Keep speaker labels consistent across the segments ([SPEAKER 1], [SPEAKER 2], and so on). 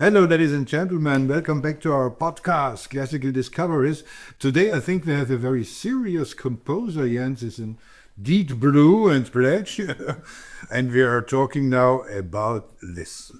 [SPEAKER 1] Hello, ladies and gentlemen. Welcome back to our podcast, Classical Discoveries. Today, I think we have a very serious composer. Jens is in deep blue and pledge. And we are talking now about this.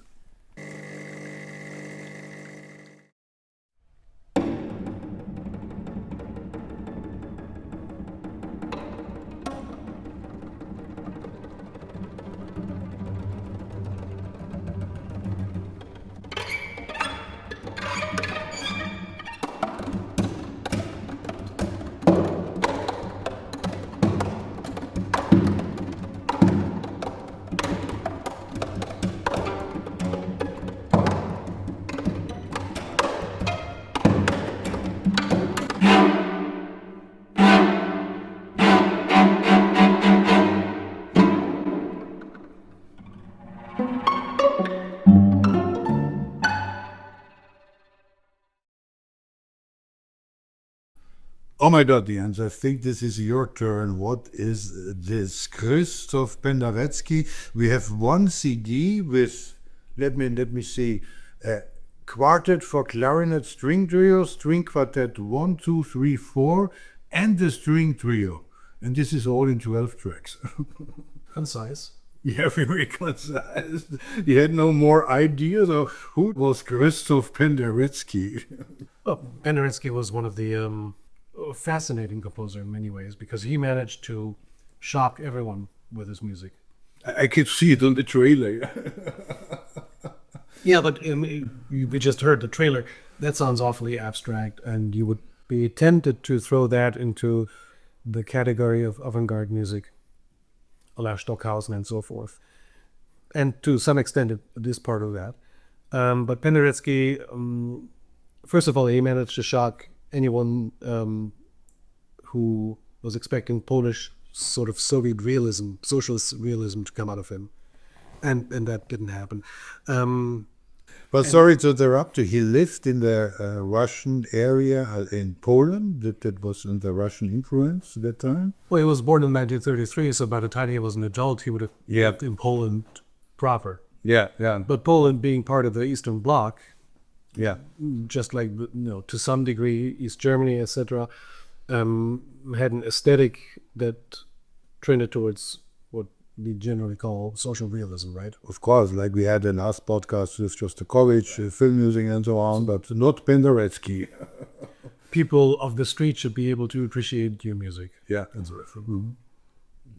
[SPEAKER 1] Oh my God, Jens, I think this is your turn. What is this? Krysztof Penderecki. We have one CD with, let me see, Quartet for Clarinet String Trio, String Quartet 1, 2, 3, 4, and the String Trio. And this is all in 12 tracks.
[SPEAKER 2] Concise.
[SPEAKER 1] Yeah, very concise. You had no more ideas of who was Krysztof Penderecki?
[SPEAKER 2] Well, Penderecki was one of the fascinating composer in many ways because he managed to shock everyone with his music.
[SPEAKER 1] I could see it on the trailer.
[SPEAKER 2] Yeah, but we just heard the trailer. That sounds awfully abstract, and you would be tempted to throw that into the category of avant-garde music, a la Stockhausen and so forth. And to some extent, it is part of that. But Penderecki, first of all, he managed to shock anyone who was expecting Polish sort of Soviet realism, socialist realism to come out of him. And that didn't happen.
[SPEAKER 1] Well, sorry to interrupt you. He lived in the Russian area in Poland. That was in the Russian influence at that time.
[SPEAKER 2] Well, he was born in 1933, so by the time he was an adult, he would have lived in Poland proper.
[SPEAKER 1] Yeah.
[SPEAKER 2] But Poland being part of the Eastern Bloc,
[SPEAKER 1] Yeah.
[SPEAKER 2] just like, to some degree, East Germany, etc., had an aesthetic that trended towards what we generally call social realism, right?
[SPEAKER 1] Of course, like we had the last podcast with Shostakovich, film music and so on, but not Penderecki.
[SPEAKER 2] People of the street should be able to appreciate your music.
[SPEAKER 1] Yeah.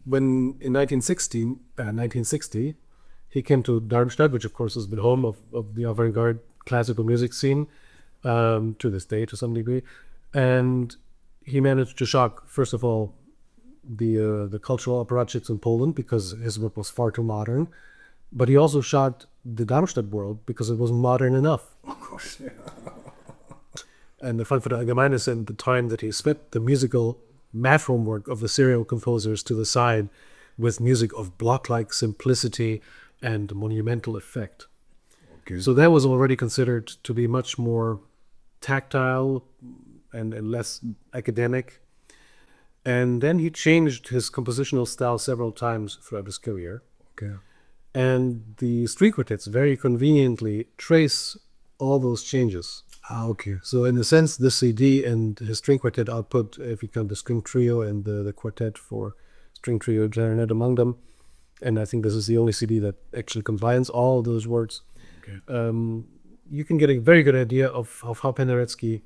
[SPEAKER 2] When in 1960, he came to Darmstadt, which of course has been home of the avant-garde classical music scene to this day to some degree, and he managed to shock, first of all, the cultural apparatchiks in Poland because his work was far too modern, but he also shocked the Darmstadt world because it wasn't modern enough.
[SPEAKER 1] Of course, yeah.
[SPEAKER 2] And the Frankfurter Allgemeine said at the time that he swept the musical math homework of the serial composers to the side with music of block-like simplicity and monumental effect.
[SPEAKER 1] Okay.
[SPEAKER 2] So that was already considered to be much more tactile and less academic. And then he changed his compositional style several times throughout his career.
[SPEAKER 1] Okay.
[SPEAKER 2] And the string quartets very conveniently trace all those changes.
[SPEAKER 1] Okay.
[SPEAKER 2] So in a sense, this CD and his string quartet output, if you count the string trio and the quartet for string trio clarinet among them, and I think this is the only CD that actually combines all those works,
[SPEAKER 1] Okay.
[SPEAKER 2] you can get a very good idea of how Penderecki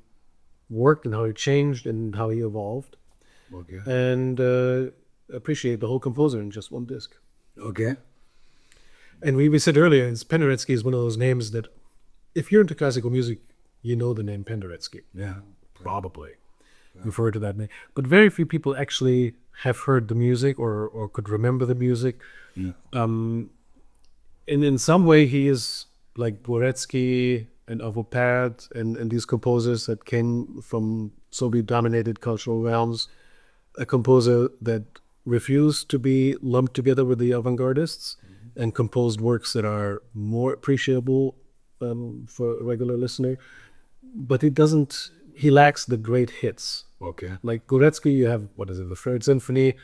[SPEAKER 2] worked and how he changed and how he evolved,
[SPEAKER 1] Okay.
[SPEAKER 2] and appreciate the whole composer in just one disc.
[SPEAKER 1] Okay.
[SPEAKER 2] And we said earlier, Penderecki is one of those names that, if you're into classical music, you know the name Penderecki.
[SPEAKER 1] Yeah.
[SPEAKER 2] Probably. You've heard of that name. But very few people actually have heard the music or could remember the music.
[SPEAKER 1] Yeah.
[SPEAKER 2] And in some way, he is like Dvoretzky and Avopad and these composers that came from Soviet-dominated cultural realms, a composer that refused to be lumped together with the avant-gardists and composed works that are more appreciable for a regular listener. But he lacks the great hits.
[SPEAKER 1] Okay.
[SPEAKER 2] Like Dvoretzky, you have, the Third Symphony,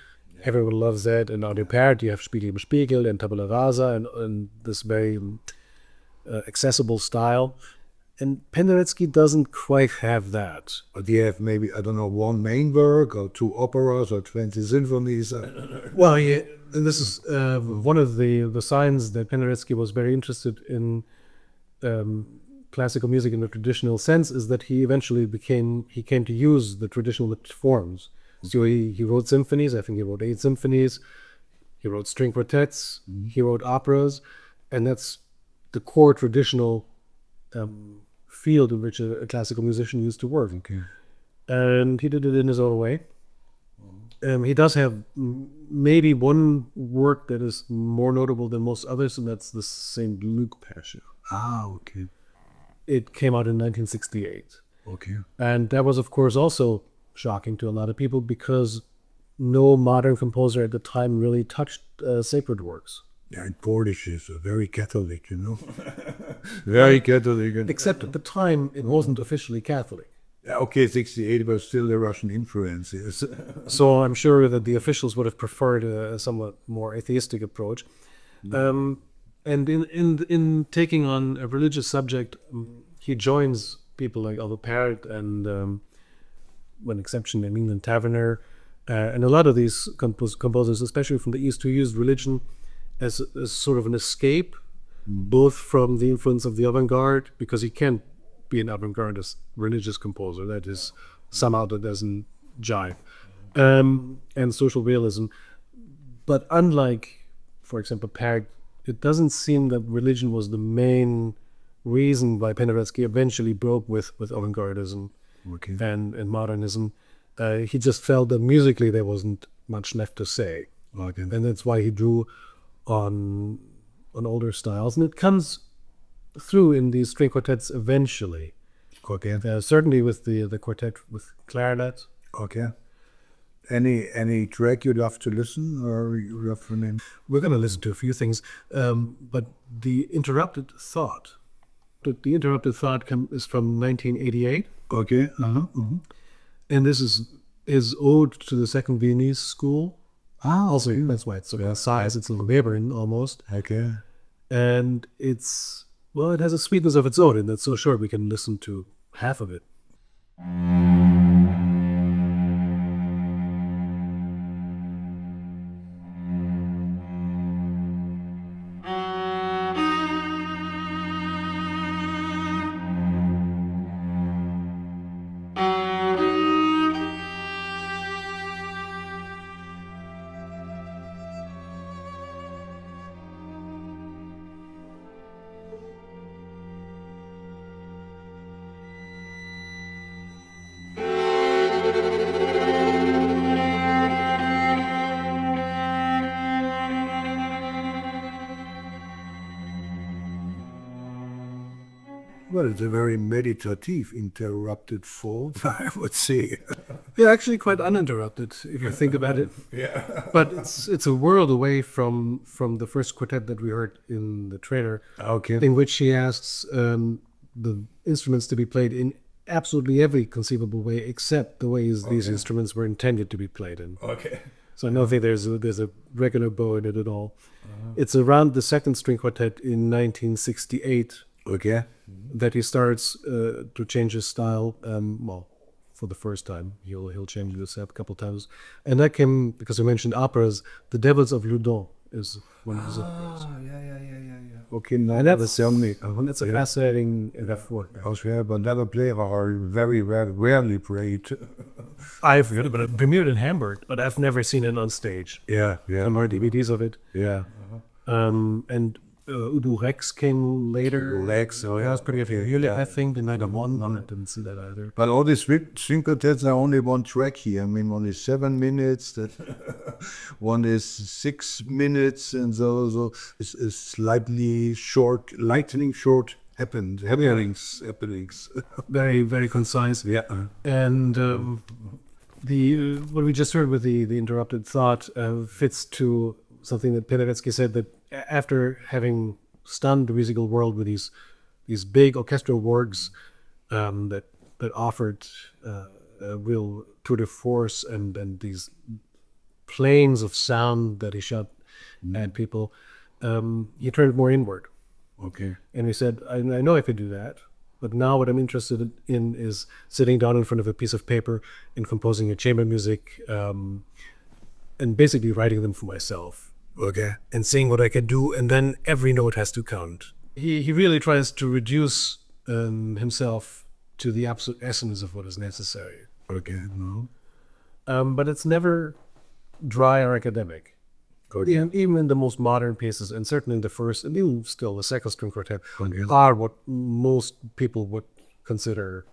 [SPEAKER 2] everyone loves that, and Audiopared, you have Spiegel im Spiegel and Tabula Rasa and this very accessible style. And Penderecki doesn't quite have that.
[SPEAKER 1] Or do you have maybe, I don't know, one main work or two operas or 20 symphonies?
[SPEAKER 2] Well, yeah, and this is one of the signs that Penderecki was very interested in classical music in the traditional sense is that he eventually came to use the traditional forms. So he wrote symphonies. I think he wrote 8 symphonies. He wrote string quartets. He wrote operas, and that's the core traditional field in which a classical musician used to work.
[SPEAKER 1] Okay.
[SPEAKER 2] And he did it in his own way. He does have maybe one work that is more notable than most others, and that's the St. Luke Passion.
[SPEAKER 1] Ah, okay.
[SPEAKER 2] It came out in 1968.
[SPEAKER 1] Okay.
[SPEAKER 2] And that was, of course, also shocking to a lot of people because no modern composer at the time really touched sacred works.
[SPEAKER 1] Yeah, and Polish is very Catholic, you know. Very Catholic.
[SPEAKER 2] Except at the time, it wasn't officially Catholic.
[SPEAKER 1] Yeah, okay, 68 was still the Russian influence, yes.
[SPEAKER 2] So I'm sure that the officials would have preferred a somewhat more atheistic approach. And in taking on a religious subject, he joins people like Arvo Pärt and, one exception, in England, Taverner, and a lot of these composers, especially from the East, who used religion as sort of an escape, both from the influence of the avant-garde, because he can't be an avant-garde religious composer. That is somehow that doesn't jive, and social realism. But unlike, for example, Pärt, it doesn't seem that religion was the main reason why Penderecki eventually broke with avant-gardism and modernism. He just felt that musically there wasn't much left to say, and that's why he drew on older styles, and it comes through in these string quartets eventually.
[SPEAKER 1] Okay.
[SPEAKER 2] Certainly with the quartet with clarinet.
[SPEAKER 1] Okay. Any track you'd love to listen, or you have to name?
[SPEAKER 2] We're going to listen to a few things, but the Interrupted Thought. The Interrupted Thought is from 1988.
[SPEAKER 1] Okay.
[SPEAKER 2] And this is his ode to the Second Viennese School.
[SPEAKER 1] Ah,
[SPEAKER 2] Also,
[SPEAKER 1] okay.
[SPEAKER 2] that's why it's so size. It's a Webern almost.
[SPEAKER 1] Okay.
[SPEAKER 2] And it has a sweetness of its own, and it's so short we can listen to half of it.
[SPEAKER 1] Well, it's a very meditative interrupted fourth, I would say.
[SPEAKER 2] Yeah, actually quite uninterrupted if you think about it.
[SPEAKER 1] Yeah.
[SPEAKER 2] But it's a world away from the first quartet that we heard in the trailer,
[SPEAKER 1] Okay.
[SPEAKER 2] in which he asks the instruments to be played in absolutely every conceivable way except the ways these instruments were intended to be played in.
[SPEAKER 1] Okay.
[SPEAKER 2] So I don't think there's a regular bow in it at all. It's around the second string quartet in 1968
[SPEAKER 1] Okay.
[SPEAKER 2] that he starts to change his style. For the first time, he'll change this a couple times, and that came because I mentioned operas. The Devils of Loudun is one of his operas.
[SPEAKER 1] Yeah. Okay, now
[SPEAKER 2] And
[SPEAKER 1] that's certainly.
[SPEAKER 2] That's a fascinating work.
[SPEAKER 1] Also, but never play are very rarely played.
[SPEAKER 2] I've heard about it premiered in Hamburg, but I've never seen it on stage.
[SPEAKER 1] Yeah.
[SPEAKER 2] Some more DVDs of it.
[SPEAKER 1] Yeah.
[SPEAKER 2] And Udo Rex came later.
[SPEAKER 1] Legs, so yeah.
[SPEAKER 2] That's pretty good. I think the night of one. I didn't see that either.
[SPEAKER 1] But all these string quartets are only one track here. I mean, one is 7 minutes, that one is 6 minutes, and so it's slightly short, lightning short happenings.
[SPEAKER 2] Very, very concise.
[SPEAKER 1] Yeah.
[SPEAKER 2] And what we just heard with the Interrupted Thought fits to something that Penderecki said, that after having stunned the musical world with these big orchestral works that offered a real tour de force and these planes of sound that he shot at people, he turned more inward.
[SPEAKER 1] Okay.
[SPEAKER 2] And he said, I know I could do that, but now what I'm interested in is sitting down in front of a piece of paper and composing a chamber music, and basically writing them for myself.
[SPEAKER 1] Okay.
[SPEAKER 2] And seeing what I can do, and then every note has to count. He really tries to reduce himself to the absolute essence of what is necessary.
[SPEAKER 1] Okay. No.
[SPEAKER 2] But it's never dry or academic.
[SPEAKER 1] Okay.
[SPEAKER 2] Even in the most modern pieces, and certainly in the first, and even still the second string quartet,
[SPEAKER 1] Okay.
[SPEAKER 2] are what most people would consider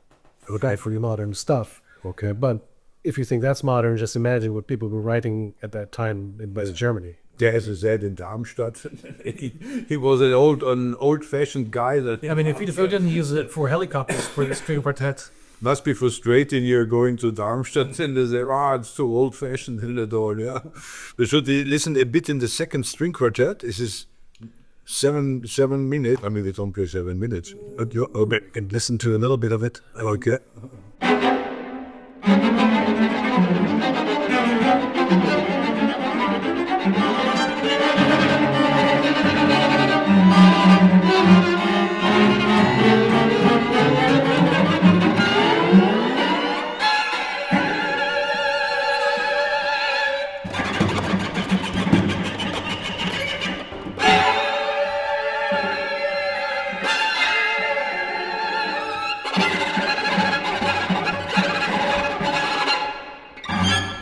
[SPEAKER 2] rightfully modern stuff.
[SPEAKER 1] Okay.
[SPEAKER 2] But if you think that's modern, just imagine what people were writing at that time in West Germany.
[SPEAKER 1] There's a Z in Darmstadt. he was an old-fashioned guy that
[SPEAKER 2] I mean, if you didn't use it for helicopters for the string quartet,
[SPEAKER 1] must be frustrating. You're going to Darmstadt and they say, it's too old-fashioned in the door. Yeah, we should listen a bit in the second string quartet. This is 7 minutes. I mean, we don't play 7 minutes. But you can listen to a little bit of it. Okay.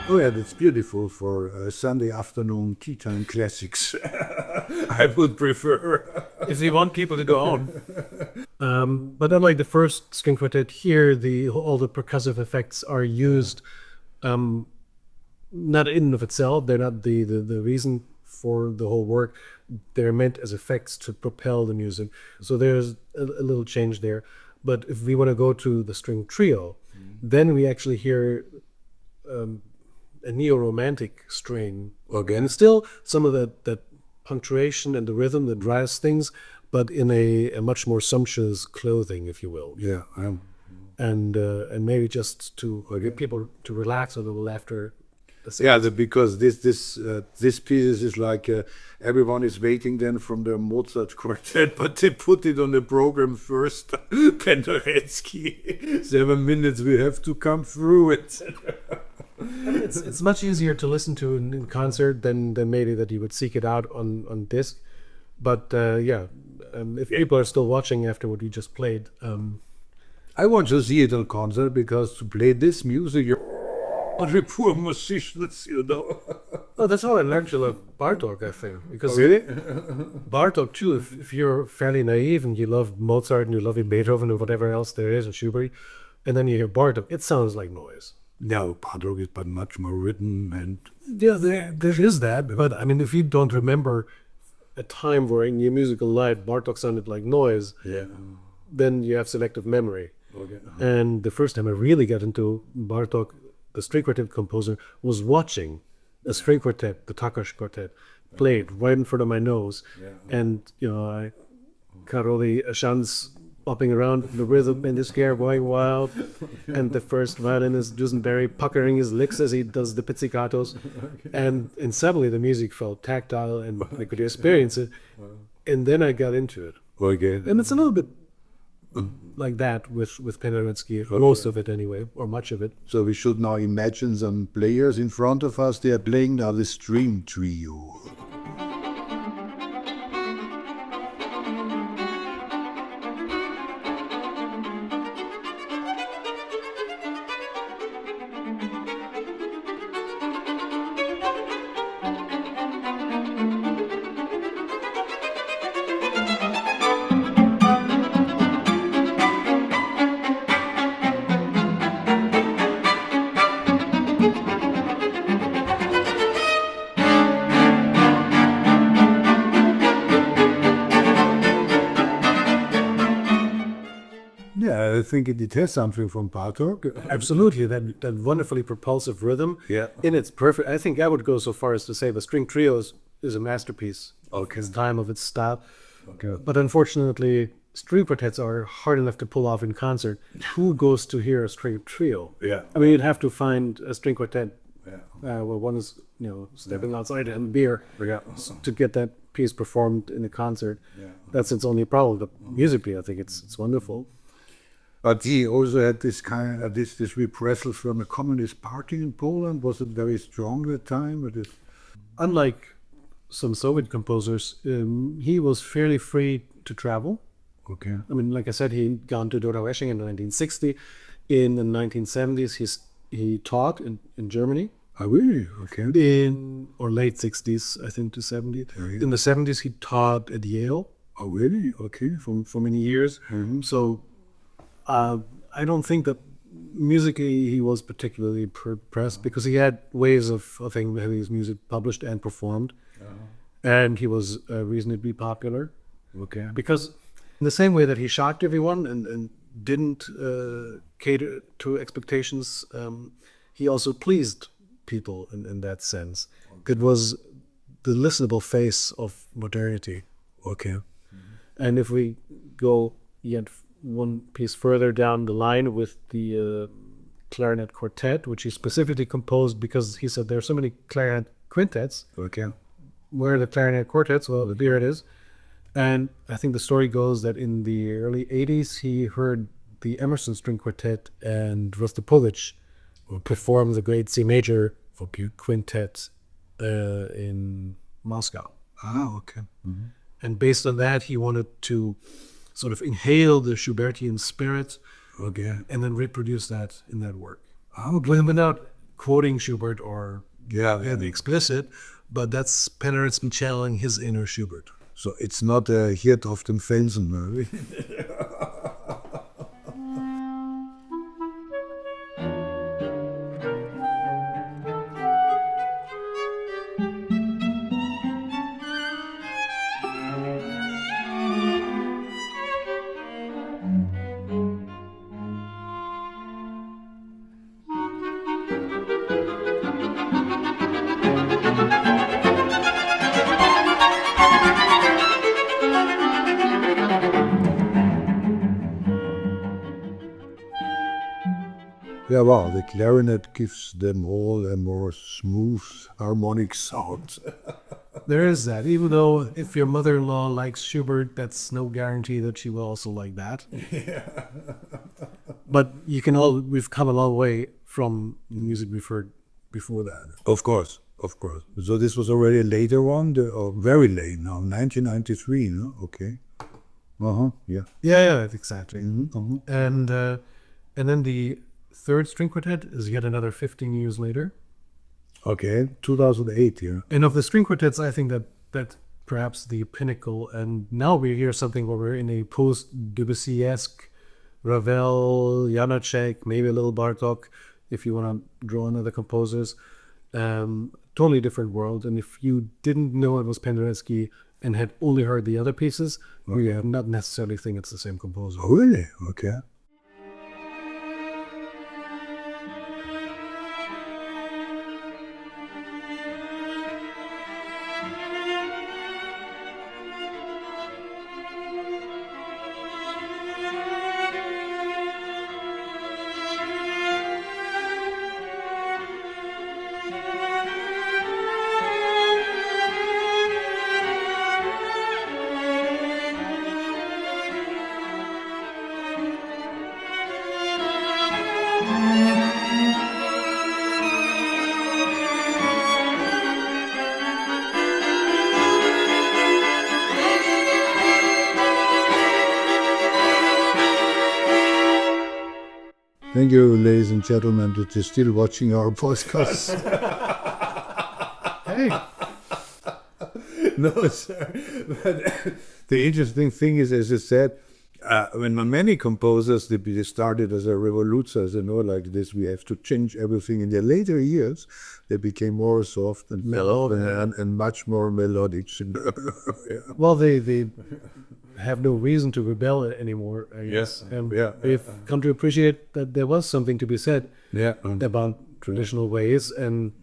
[SPEAKER 1] Oh yeah, that's beautiful for Sunday afternoon tea time classics. I would prefer.
[SPEAKER 2] if you want people to go on. But unlike the first string quartet, here all the percussive effects are used, not in and of itself. They're not the reason for the whole work. They're meant as effects to propel the music. So there's a little change there. But if we want to go to the string trio, then we actually hear a neo-romantic string again. Still some of that punctuation and the rhythm that drives things, but in a much more sumptuous clothing, if you will.
[SPEAKER 1] Yeah,
[SPEAKER 2] And maybe just to get people to relax a little after.
[SPEAKER 1] Because this piece is like everyone is waiting then from the Mozart quartet, but they put it on the program first. Penderecki, 7 minutes, we have to come through it.
[SPEAKER 2] It's much easier to listen to in concert than maybe that you would seek it out on disc. But if people are still watching after what we just played,
[SPEAKER 1] I want to see it on concert because to play this music, you're very poor musicians, you know.
[SPEAKER 2] Oh, that's how I learned to love Bartok, I think. Because
[SPEAKER 1] Really?
[SPEAKER 2] Bartok too, if you're fairly naive and you love Mozart and you love Beethoven or whatever else there is, and Schubert, and then you hear Bartok, it sounds like noise.
[SPEAKER 1] No, Bartok is but much more written and...
[SPEAKER 2] Yeah, there is that, but I mean, if you don't remember a time where in your musical life Bartok sounded like noise, then you have selective memory.
[SPEAKER 1] Okay.
[SPEAKER 2] And the first time I really got into Bartok, the string quartet composer, was watching a string quartet, the Takas quartet, played right in front of my nose. And, I got all the chants bopping around, the rhythm and his hair going wild, and the first violinist, Dusenberry, puckering his lips as he does the pizzicatos. And suddenly the music felt tactile and I could experience it. And then I got into it.
[SPEAKER 1] Okay.
[SPEAKER 2] And it's a little bit like that with Penderecki, most of it anyway, or much of it.
[SPEAKER 1] So we should now imagine some players in front of us. They are playing now the string trio. Yeah, I think it has something from Bartok.
[SPEAKER 2] Absolutely, that wonderfully propulsive rhythm.
[SPEAKER 1] Yeah.
[SPEAKER 2] In its perfect, I think I would go so far as to say the string trio is a masterpiece.
[SPEAKER 1] Okay.
[SPEAKER 2] Its time of its style.
[SPEAKER 1] Okay.
[SPEAKER 2] But unfortunately, string quartets are hard enough to pull off in concert. Who goes to hear a string trio?
[SPEAKER 1] Yeah.
[SPEAKER 2] I mean, you'd have to find a string quartet
[SPEAKER 1] Yeah.
[SPEAKER 2] where one is stepping outside and beer to get that piece performed in a concert.
[SPEAKER 1] Yeah.
[SPEAKER 2] That's its only problem. But musically, I think it's wonderful.
[SPEAKER 1] But he also had this kind of this repressal from a communist party in Poland. Was it very strong at the time? Or
[SPEAKER 2] Unlike some Soviet composers, he was fairly free to travel.
[SPEAKER 1] okay.
[SPEAKER 2] I mean, like I said, he'd gone to Donaueschingen in 1960. In the 1970s, he taught in Germany.
[SPEAKER 1] Oh, really? Okay.
[SPEAKER 2] Or late 60s, I think, to 70s.
[SPEAKER 1] Very
[SPEAKER 2] In the 70s, he taught at Yale
[SPEAKER 1] Oh, really? Okay.
[SPEAKER 2] for many years. So I don't think that musically he was particularly pressed because he had ways of having his music published and performed. And he was reasonably popular.
[SPEAKER 1] Okay.
[SPEAKER 2] Because in the same way that he shocked everyone and didn't cater to expectations, he also pleased people in that sense. It was the listenable face of modernity.
[SPEAKER 1] Okay.
[SPEAKER 2] And if we go yet one piece further down the line with the Clarinet Quartet, which he specifically composed because he said there are so many clarinet quintets.
[SPEAKER 1] Okay.
[SPEAKER 2] Where are the Clarinet Quartets? Well, here it is. And I think the story goes that in the early 80s, he heard the Emerson String Quartet and Rostropovich perform the great C major for quintet in Moscow.
[SPEAKER 1] Ah, okay.
[SPEAKER 2] And based on that, he wanted to sort of inhale the Schubertian spirit
[SPEAKER 1] Okay.
[SPEAKER 2] and then reproduce that in that work.
[SPEAKER 1] Ah, okay.
[SPEAKER 2] Without quoting Schubert or
[SPEAKER 1] Yeah.
[SPEAKER 2] the explicit, but that's Penderecki channeling his inner Schubert.
[SPEAKER 1] So it's not a hit of dem Felsen, maybe. Yeah, wow, the clarinet gives them all a more smooth harmonic sound.
[SPEAKER 2] There is that. Even though if your mother-in-law likes Schubert, that's no guarantee that she will also like that. But we've come a long way from the music we've heard before that.
[SPEAKER 1] Of course, of course. So this was already a later one, or very late now, 1993, no? Okay. Yeah.
[SPEAKER 2] Yeah, exactly. And then the third string quartet is yet another 15 years later.
[SPEAKER 1] Okay, 2008, yeah.
[SPEAKER 2] And of the string quartets, I think that perhaps the pinnacle, and now we hear something where we're in a post-Debussy-esque Ravel, Janacek, maybe a little Bartok, if you want to draw on other composers. Totally different world. And if you didn't know it was Penderecki and had only heard the other pieces, you would not necessarily think it's the same composer.
[SPEAKER 1] Oh, really? Okay. Thank you, ladies and gentlemen, that you're still watching our podcast.
[SPEAKER 2] Hey,
[SPEAKER 1] No, sir. But the interesting thing is, as you said, when many composers, they started as a revolutions, like this, we have to change everything. In their later years, they became more soft and mellow and much more melodic. Yeah.
[SPEAKER 2] well, they have no reason to rebel anymore, I guess. And we've come to appreciate that there was something to be said about traditional ways and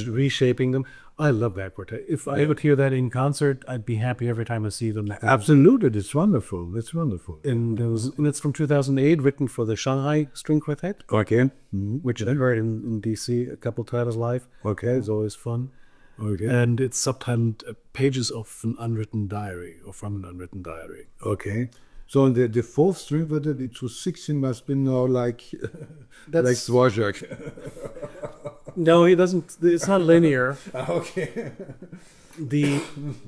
[SPEAKER 2] reshaping them. I love that quartet. If I would hear that in concert, I'd be happy every time I see them.
[SPEAKER 1] Absolutely, it's wonderful. It's wonderful.
[SPEAKER 2] And it's from 2008, written for the Shanghai String Quartet,
[SPEAKER 1] Okay.
[SPEAKER 2] which I heard in DC a couple times live.
[SPEAKER 1] Okay.
[SPEAKER 2] It's always fun.
[SPEAKER 1] Okay.
[SPEAKER 2] And it's subtitled Pages of an Unwritten Diary, or From an Unwritten Diary.
[SPEAKER 1] Okay. So the fourth string quartet, it was 16, must be now like like Dvorak.
[SPEAKER 2] No, he doesn't. It's not linear.
[SPEAKER 1] Okay.
[SPEAKER 2] The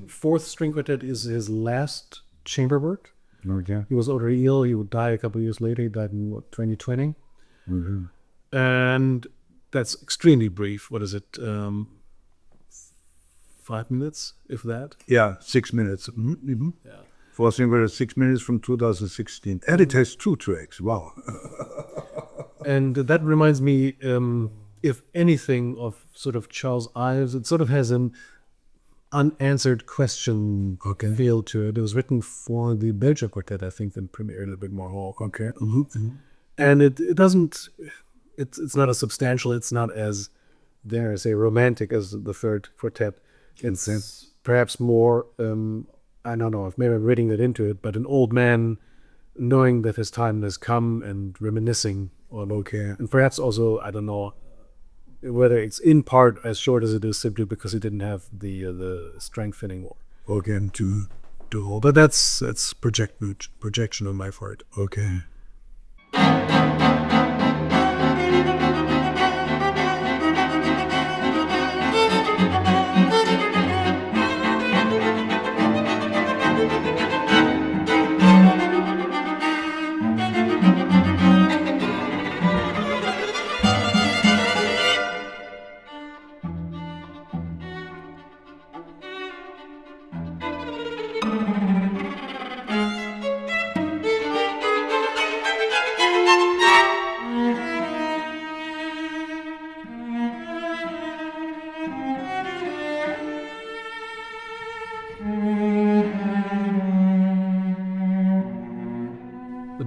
[SPEAKER 2] fourth string quartet is his last chamber work.
[SPEAKER 1] Okay.
[SPEAKER 2] He was already ill. He would die a couple of years later. He died in 2020. And that's extremely brief. What is it? 5 minutes, if that.
[SPEAKER 1] Yeah, 6 minutes. Mm-hmm.
[SPEAKER 2] Yeah.
[SPEAKER 1] Fourth string quartet, 6 minutes from 2016. And it has 2 tracks. Wow.
[SPEAKER 2] And that reminds me, if anything, of sort of Charles Ives. It sort of has an unanswered question feel to it. It was written for the Belgian quartet, I think, that premiered at Bigmore Hall.
[SPEAKER 1] Okay.
[SPEAKER 2] And it doesn't, it's not as substantial, it's not as, dare I say, romantic as the third quartet. It's perhaps more, I don't know if maybe I'm reading that into it, but an old man knowing that his time has come and reminiscing on and perhaps also, I don't know, whether it's in part as short as it is simply because he didn't have the strength anymore.
[SPEAKER 1] Again, to
[SPEAKER 2] Do all, but that's projection on my part.
[SPEAKER 1] okay.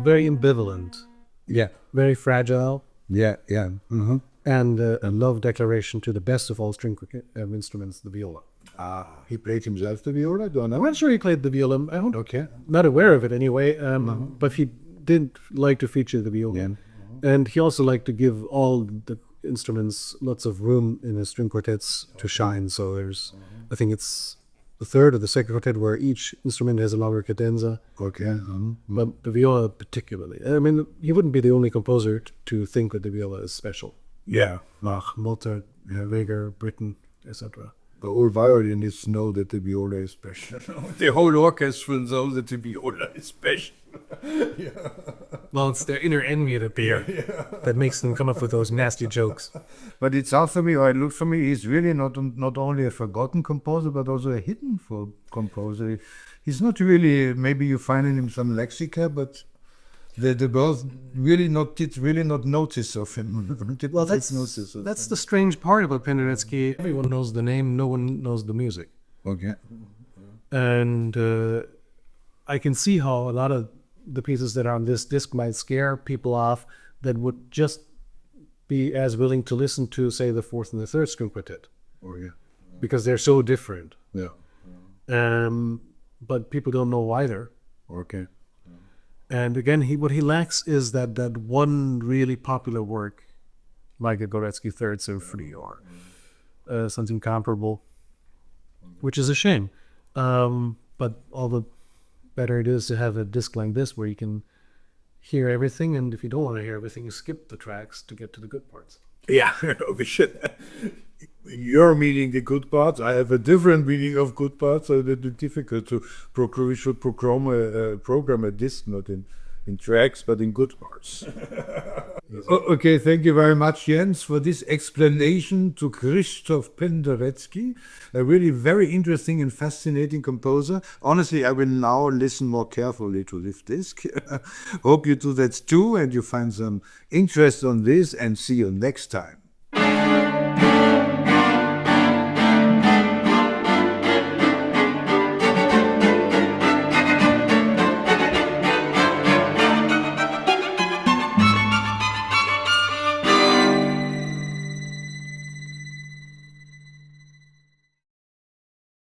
[SPEAKER 2] Very ambivalent,
[SPEAKER 1] Yeah.
[SPEAKER 2] very fragile,
[SPEAKER 1] Yeah. Yeah.
[SPEAKER 2] and a love declaration to the best of all string instruments, the viola.
[SPEAKER 1] He played himself the viola, don't know.
[SPEAKER 2] I'm not sure he played the viola. I don't,
[SPEAKER 1] Okay.
[SPEAKER 2] not aware of it anyway. But he did like to feature the viola,
[SPEAKER 1] Yeah.
[SPEAKER 2] and he also liked to give all the instruments lots of room in his string quartets to shine. So there's, I think it's the third or the second quartet where each instrument has a longer cadenza.
[SPEAKER 1] Okay.
[SPEAKER 2] But the viola particularly. I mean, he wouldn't be the only composer to think that the viola is special.
[SPEAKER 1] Yeah.
[SPEAKER 2] Bach, Mozart, Weger, Britten, etc.
[SPEAKER 1] The whole violinists know that the viola is special. The whole orchestra knows that the viola is special.
[SPEAKER 2] Well, it's their inner envy at appear that makes them come up with those nasty jokes.
[SPEAKER 1] But it sounds to me, or it looks for me, he's really not only a forgotten composer, but also a hidden composer. He's not really, maybe you find in him some lexica, but the world did really not notice of him.
[SPEAKER 2] Well, that's the strange part about Penderecki. Everyone knows the name, no one knows the music.
[SPEAKER 1] Okay.
[SPEAKER 2] And I can see how a lot of the pieces that are on this disc might scare people off that would just be as willing to listen to, say, the fourth and the third string quartet.
[SPEAKER 1] Oh, yeah.
[SPEAKER 2] Because they're so different.
[SPEAKER 1] Yeah.
[SPEAKER 2] But people don't know either.
[SPEAKER 1] Okay.
[SPEAKER 2] And again, what he lacks is that one really popular work, like a Goretzky Third Symphony or something comparable, which is a shame. But all the better it is to have a disc like this where you can hear everything, and if you don't want to hear everything, you skip the tracks to get to the good parts.
[SPEAKER 1] Yeah, we should. You're meaning the good parts. I have a different meaning of good parts, so it's difficult to program a disc not in tracks, but in good parts. Okay, thank you very much, Jens, for this explanation to Krysztof Penderecki, a really very interesting and fascinating composer. Honestly, I will now listen more carefully to this disc. Hope you do that too, and you find some interest on this, and see you next time.